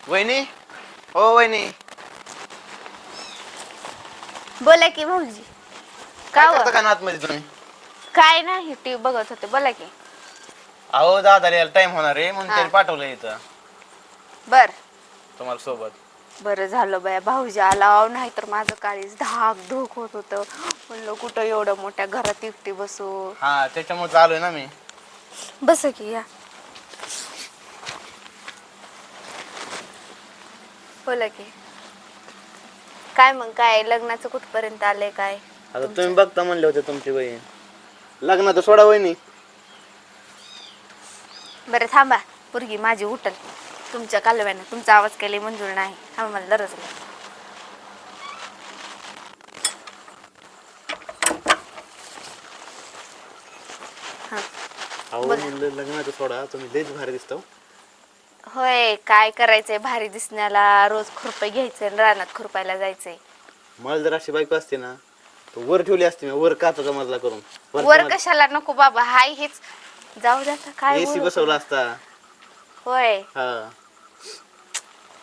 वहिनी. हो वहिनी. बोला की भाऊजी. काय का करता का आतमध्ये तुम्ही? काय नाही टीव्ही बघत होते. बोला की. अहो दादा यायला टाइम होणार आहे म्हणून हा. त्याने पाठवलं इथं बर तुम्हाला सोबत. बरं झालं बाया भाऊजी आला. नाही तर माझं काळीच धाक धूक होत होतं. म्हणलं कुठं एवढं मोठ्या घरात एकटी बसू. हा त्याच्यामुळे चालू ना मी. बस की या. बोला की. काय मग काय लग्नाचं कुठपर्यंत आलंय काय? आता तुम्ही बघता म्हणले होते तुमची बहीण लग्न तर सोडा वहिनी. बरं थांबा. पोरगी माझी उठल तुमच्या कालव्यानं. तुमचा आवाज केले मंजूर नाही. थांबा मला दरजला. अहो म्हणलं लग्नाचं सोडा तुम्ही लयच भारी दिसतो. होय काय करायचंय भारी दिसण्याला. रोज खुरपे घ्यायचंय रानात खुरपायला जायचंय. मला जर अशी बायको असते ना तर वर ठेवली असते मी वर काचाचा मजला करून. वर कशाला नको बाबा. हाय हेच जाऊ द्या काय एसी बसवला असता. होय हा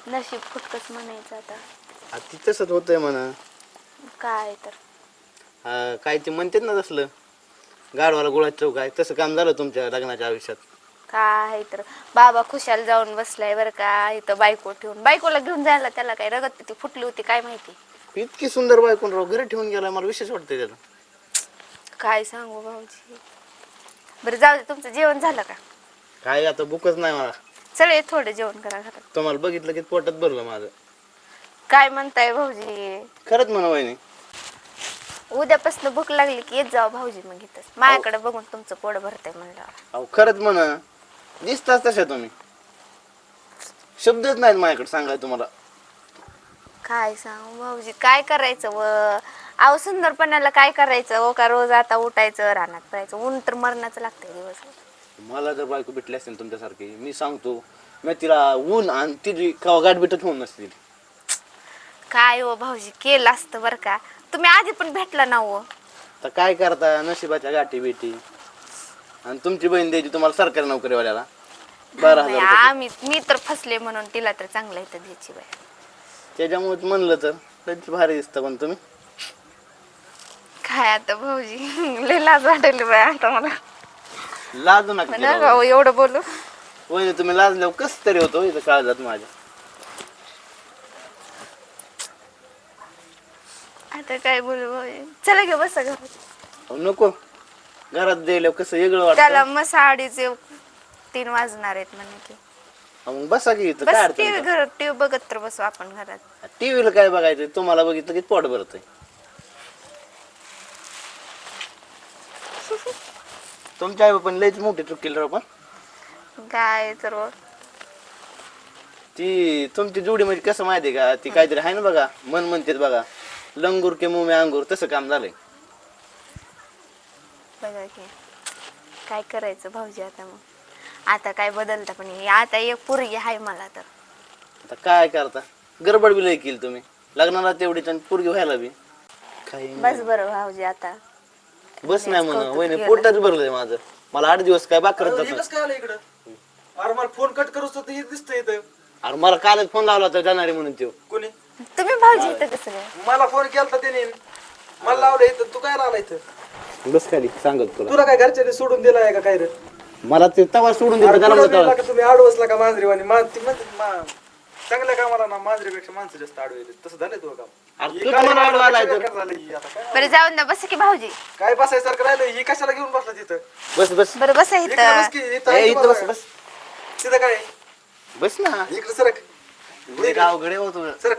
नशीब फुटकच म्हणायचं आता. ती तसंच होतंय म्हणा. काय तर काय ते म्हणतात ना तसलं गाडवाला गोळ्यात चौक आहे तसं काम झालं तुमच्या लग्नाच्या आयुष्यात. काय तर बाबा खुशाल जाऊन बसलाय बरं का इथं. बायको ठेवून बायकोला घेऊन जायला त्याला काय रगत ती फुटली होती काय माहिती. इतकी सुंदर बायकोन राव घरी ठेवून गेला. मला विशेष वाटतंय त्याला. काय सांगू भाऊजी. बरं जाऊ दे. तुमचं जेवण झालं का? काय आता बुकच नाही मला. चल थोडं जेवण करा घरात. तुम्हाला बघितलं की पोटात भरलं माझं. काय म्हणताय भाऊजी. खरंच म्हणा वहिनी. उद्यापासून भूक लागली की येत जाऊ भाऊजी मग इथं. माझ्याकडे बघून तुमचं पोट भरतंय म्हणलं. अहो खरंच म्हणा दिसताच तशा तुम्ही. शब्दच नाहीत माझ्याकडे सांगाय तुम्हाला. काय सांगू भाऊजी काय करायचं व. अहो सुंदरपणाला काय करायचं हो का. रोज आता उठायचं रानात पळायचं. ऊन तर मरणाचं लागतंय दिवस. मला जर बायको भेटली असेल तुमच्यासारखी मी सांगतो मी तिला ऊन आणि तिची कवा गाठ भेटत होऊन नसतील. काय हो भाऊजी केलं असतं बरं का. तुम्ही आधी पण भेटला ना हो. तर काय करता नशिबाच्या गाठी बेटी. आणि तुमची बहीण द्यायची तुम्हाला सरकारी नोकरीवाल्याला 12,000 रुपये. मी तर फसले म्हणून तिला तर चांगलं इथं द्यायची बाय. त्याच्यामुळे म्हणलं तर लयच भारी दिसतं पण तुम्ही. काय आता भाऊजी लय लाज वाटली बाय आता मला. लाजू नका नका हो एवढं बोलू. वहिनी तुम्ही लाजल्यावर कस तरी होतो इथं काळजात माझ्या. आता काय बोलू भाऊजी. चला घे बसा घरात. अहो, नको घरात द्यायला कसं वेगळं त्याला वाटतं. मग 3:30 वाजणार आहेत म्हणे की. मग बसा की इथं काय बस टीव्ही अडचण. घरात टीव्ही बघत तर बसू आपण घरात. टीव्हीला काय बघायचं तुम्हाला बघितलं की पोट भरतंय. तुमच्या आई पण लयच मोठी चुकील राव पण. काय तर व. ती तुमची जोडी म्हणजे कसं माहितीये का ती काहीतरी आहे ना बघा मन म्हणतात बघा लंगूर के मुंह में अंगूर तसं काम झालंय. बघा की काय करायचं भाऊजी आता मग. आता काय बदलतं पण आता एक पोरगी आहे मला तर. आता काय करता गडबड बी लय केली तुम्ही लग्नाला तेवढीच आणि पोरगी व्हायला बी काही बस बरं भाऊजी आता. बस नाही म्हणून कौतुक वहिनी केलं. पोटच भरलंय माझं. मला 8 दिवस काय बाकरत जात नाही. काय आलं इकडं. अरे मला फोन कट करूच तर हे दिसतंय इथं. अरे मला कालच फोन लावला होता जाणारी म्हणून तो. कोणी तुम्ही भाऊजी इथं कसं काय? मला फोन केलता त्याने. मला लावलं इथं. तू काय राहिला इथं. बस खाली सांगत तुला तुला काय घरच्याने सोडून दिलाय का काय रे. मला ते तवा सोडून दिलं अरे त्याला तुला म्हणतो, दिला का तुम्ही आडवसला का मांजरीवाणी ती म्हणते चांगल्या कामाला ना मांजरीपेक्षा माणसं जास्त आडवे तसं झालंय तुझं काम. अरे हे तू काय तर मला मला आडवा आलाय कशाला तर. बेकार झालं ही आता काय. बरं जाऊन ना बस की भाऊजी. काय बसायसारखं राहिलं ही कशाला घेऊन बसला तिथं. बस बस बरं बसा इकडे बस इथं. की, इथं ए, आहे इथं तुम्हाला. बस बस तिथं काय बस ना. इकडे सरक लय अवघड आहे हो तुझं. सरक.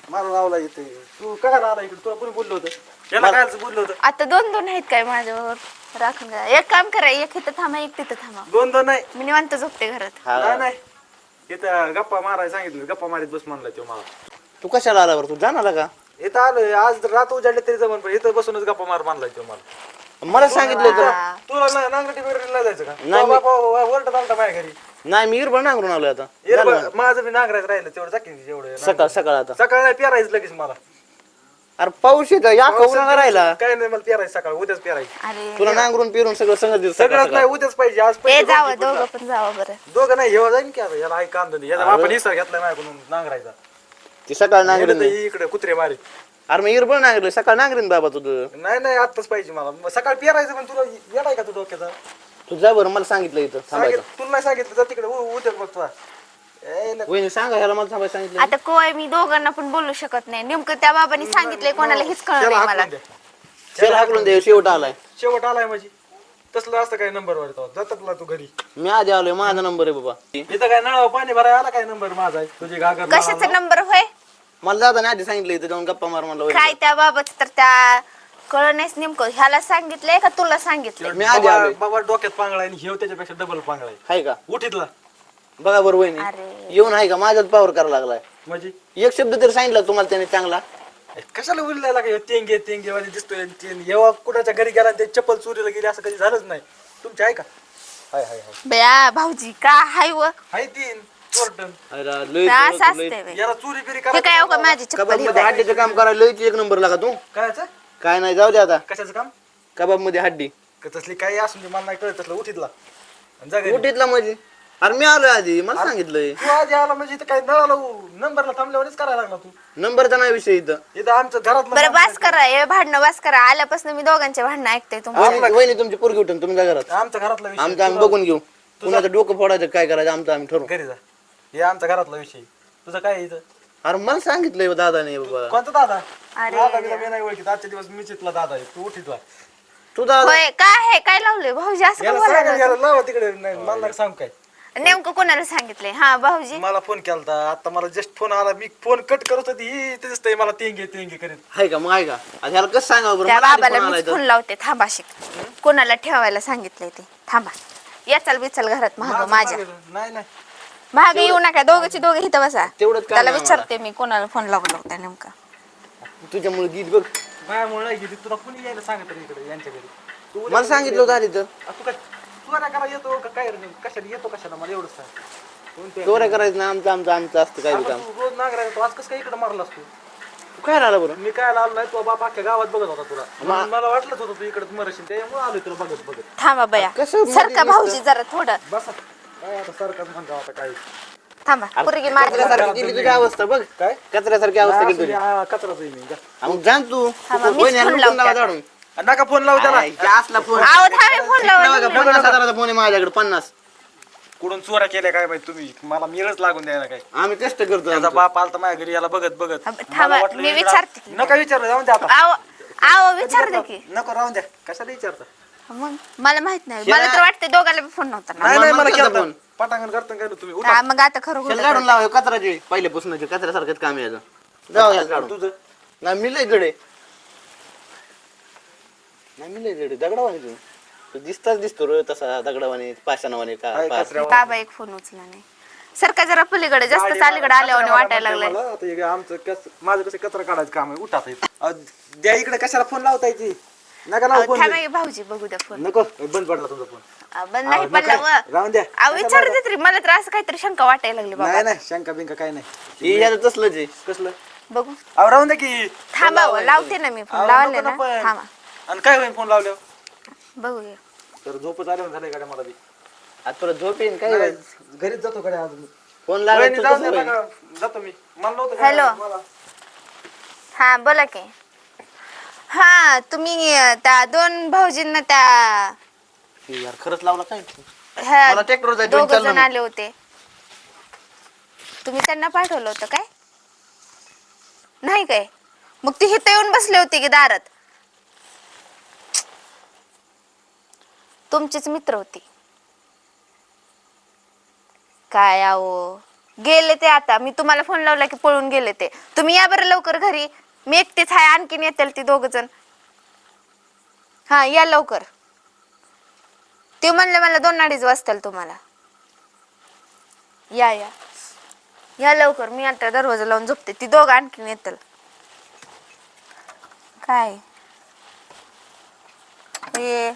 मला लावला इथे. तू काय आला इकडे. तुला कोणी बोललो होतं याला काय बोललो होतं. आता 2-2 आहेत काय माझ्यावर. राखून घ्या. एक काम करा एक इथं थांबा एक तिथं थांबा. 2-2 नाही. मी निवांत झोपते घरात. हा. नाही नाही इथं गप्पा मारायला सांगितलं. गप्पा मारीत बस म्हणला तो मला. तू कशाला आला बरं तू जाणार का? इथं आलोय आज रात उजाडले तरी जमन पण इथं बसूनच गप्पा मार मानलाय तो मला. मला सांगितलं होतं. हा. तुला नांगरटी बिगरटी नाही जायचं का. नाही, मी- वरट आलता माझ्या घरी. नाही मी इरबळ नांगरून आलोय आता. माझं बी नांगरायचं राहिलं तेवढं जाकीन जेवढं सकाळ सकाळ आता सकाळ नाही पेरायचं लगेच मला. अरे पाऊस येतो या उन्हाळा राहिला. काय नाही मला पेरायचं सकाळ उद्याच पेरायचं. अरे तुला नांगरून पिरून सगळं संगत दिलं सगळंच नाही उद्याच पाहिजे आज ते पहिले जावं दोघं पण जावं बरं. दोघं नाही हेवा जाईन की आता याला आई कांदा नाही याचा आपण हिस्सा घेतलाय माझ्याकडून नांगरायचा. ती सकाळ नांगरीन गेलं तर इकडे कुत्रे मारी. अरे मग इरबळ नांगरलं सकाळ नांगरीन बाबा तुझं. नाही आत्ताच पाहिजे मला मग सकाळ पेरायचं पण तुला येणार का तू डोक्याचा तू जा बरं मला सांगितलं इथं थांबायचं. तुला नाही सांगितलं तर तिकडे उद्या बघ तुला वहिनी सांगा ह्याला मला थांबायला सांगितलं. आता कोय मी दोघांना पण बोलू शकत नाही. नेमकं त्या बाबांनी सांगितलंय कोणाला हेच कळलं नाही मला. त्याला हाकलून दे शेवट आलाय. शेवट आलाय माझी तसलं असतं काय नंबर वर जातात तुला तू घरी मी आधी आलोय माझा नंबर आहे बाबा. इथं काय नळावर पाणी भरायला आला काय नंबर माझा आहे तुझी घागर कशाचा नंबर होय मला दादा आधी सांगितलं इथं जाऊन गप्पा मार म्हणलं वहिनी. काय त्या बाबाच तर त्या कळ नाहीच नेमकं ह्याला सांगितलंय का तुला सांगितलंय. मी आधी आलोय. बाबा डोक्यात पांगळा आणि हेव त्याच्यापेक्षा डबल पांगळा आहे हाय का उठीतला बघा बरं वहिनी अरे येऊन आहे का माझ्याच पावर करायला लागलाय. म्हणजे एक शब्द तरी सांगितलं तुम्हाला त्याने चांगला. कशाला उरलायला काय तेंगे वाले दिसतोय येवा कुणाच्या घरी गेला आणि ते चप्पल चोरीला गेली असं कधी झालंच नाही तुमची आहे का हाय बया भाऊजी का हाय व हाय तीन चोरटन अरे लय असं लय- असतंय बे. याला चोरी बिरी हे काय हो का माझी कबाब चप्पल मध्ये हड्डीचं काम करायला लयच एक नंबर लागा तू. कायचं काय नाही जाऊ दे आता. कशाचं काम कबाब मध्ये हड्डी का तसली काही असून दे, मला नाही कळत तसलं उठीतला आणि जा घरी. उठीतला म्हणजे अरे मी आलोय आधी मला सांगितलंय. तू आधी आला म्हणजे इथं काय नळाला नंबरला थांबल्यावरच करायला लागला तू नंबरचा नाही विषय इथं. इथं आमचं घरात बरं बास करा हे भांडणं बास करा. आल्यापासून मी दोघांचे भांडणं ऐकते तुम्हाला. वहिनी तुमची पोरगी उठून तुम्ही जा घरात. आमच्या घरातला विषय आमचं आम्ही बघून घेऊ. कुणाचं डोकं फोडायचं काय करायचं आमचं आम्ही ठरवू. घरी जा हे आमच्या घरातला विषय तुझं काय आहे इथं अरे मला सांगितलंय दादाने बाबा. कोणता दादा अरे दादा बिदा मी नाही ओळखीत आजच्या दिवस मी चितला दादा आहे तू उठीतला तू दादा होय काय आहे काय लावलंय भाऊजी असं का याला बोलायला सांग याला लावा तिकडे नाही मला नाही सांग काय नेमकं कोणाला सांगितलंय. हा भाऊजी मला फोन केलता आता मला जस्ट फोन आला मी फोन कट करत होती ही ते दिसतंय मला तेंगे करीत आहे का मग आहे का आता ह्याला कसं सांगावं बरं त्या मला आधी बाबाला फोन आलाय मी तर. फोन लावते थांबा शिक. कोणाला ठेवायला सांगितलंय ते थांबा. याचाल बिचाल घरात महाग माझ्या नाही महाग येऊ नका. दोघंची दोघे इथं बसा. तेवढंच काम त्याला आहे विचारते मी कोणाला फोन लावला होता नेमका. तुझ्यामुळे गीत बघ माझ्यामुळे नाही गेली तुला कोणी यायला सांगत रे इकडे यांच्या घरी तू मला सांगितलं होतं आधी तर तू काय चोऱ्या करा येतो का काय रे? कशाला येतो कशाला मला एवढंच सांग कोणत्या- चोऱ्या करायचं ना आमचं असतं काय बी आपण काम. तू रोज नांगरायला तू आज कसं काय इकडे मारलास तू तू काय राहिला बरं मी काय आलो नाही तू बाप अख्ख्या गावात बघत होता तुला म्हणून मला वाटलंच होतं तू इकडे मरशील त्यामुळे आलोय तुला बघत थांबा बया कसं मध्ये सारखा भाऊजी जरा थोडं बसा काय आता सरकार म्हणतो आता काय थांबा. पोरगी माझी कचऱ्यासारखी केली तुझी अवस्था बघ काय कचऱ्यासारखी अवस्था केली तुझी. कचराच आहे मी जा. मग जाण तू थांबा, मीच वहिनी फोन हाणून लावते लावा आता. झाडून. नका फोन लाव त्याला आई, हे असला फोन आहो थांबे फोन लावा. 50,000चा फोन आहे माझ्याकडे 50. कुठून चोऱ्या केल्या काय माहिती तुम्ही मला मिळच लागून द्यायला काय आम्ही कष्ट करतो त्याचा आमचं. बाप आलता माझ्या घरी याला बघत थांबा, मला वाटलं मी इकडं- विचारते की. नका विचारू जाऊन द्या आता आहो आहो विचारते की. नको राहून द्या कशाला विचारता मग मला माहित नाही. मला तर वाटतं दोघाला बी फोन नव्हता ना. नाही नाही मला मला केलता फोन. पटांगण करता काय तुम्ही उठा हा, मग आता खरं त्याला खोटं झाडून लावा कचराचे पहिल्यापासून कचऱ्यासारखंच काम यायचं. जाऊ याला झाडून. तुझं नाही मी लय जडे नाही मी लय जडे दगडावाने तू दिसताच दिसतो रे तसा दगडावाने पाषाणावाने का काय पाच. कचऱ्यावर- बाबा एक फोन उचला नाही. सरका जरा पलीकडे जास्त चालीकडे आल्यावर वाटायला लागलंय. मला आता हे आमचं माझं कसं कचरा काढायचं काम आहे उठात द्या इकडे कशाला फोन लावता येते नका लावू फोन थांबा भाऊजी बघू द्या फोन. नको बंद पडला तुमचा फोन बंद नाही पडला व. राहून द्या अहो विचारते तरी मला तर असं काहीतरी शंका वाटायला लागली बाबा. नाही नाही शंका बिंका काय नाही हे याचं तसलंच आहे. कसलं बघू अहो राहून द्या की थांबा व, लावते ना मी फोन अहो, लावले नको ना. पण. थांबा आणि काय होईल फोन लावल्यावर बघूया. तर झोपच आल्यावर झालंय गाड्या मला बी आता तुला झोप येईन काय नाही, घरीच जातो गाड्या अजून फोन वहिनी, लावायचं जाऊ कसं द्या होईल? नका, जातो मी मला नव्हतं हॅलो. मला. हा बोला की. हा तुम्ही त्या दोन भाऊजींना त्या हे यार खरंच लावला काय ह्या मला ट्रॅक्टरवर जायचं दोघ विचारलं जण मी. आले होते. तुम्ही त्यांना पाठवलं होतं काय नाही काय मग ती इथं येऊन बसले होते की दारात. तुमचेच मित्र होते काय. आहो गेले ते आता. मी तुम्हाला फोन लावला की पळून गेले ते. तुम्ही या बरं लवकर घरी. मी एकटीच आहे आणखीन येतील ती दोघ जण. हा या लवकर. ते म्हणले मला 2-2:30 वाजतील तुम्हाला. या या या लवकर. मी आता दरवाजा लावून झोपते. ती दोघ आणखीन येतील. काय हे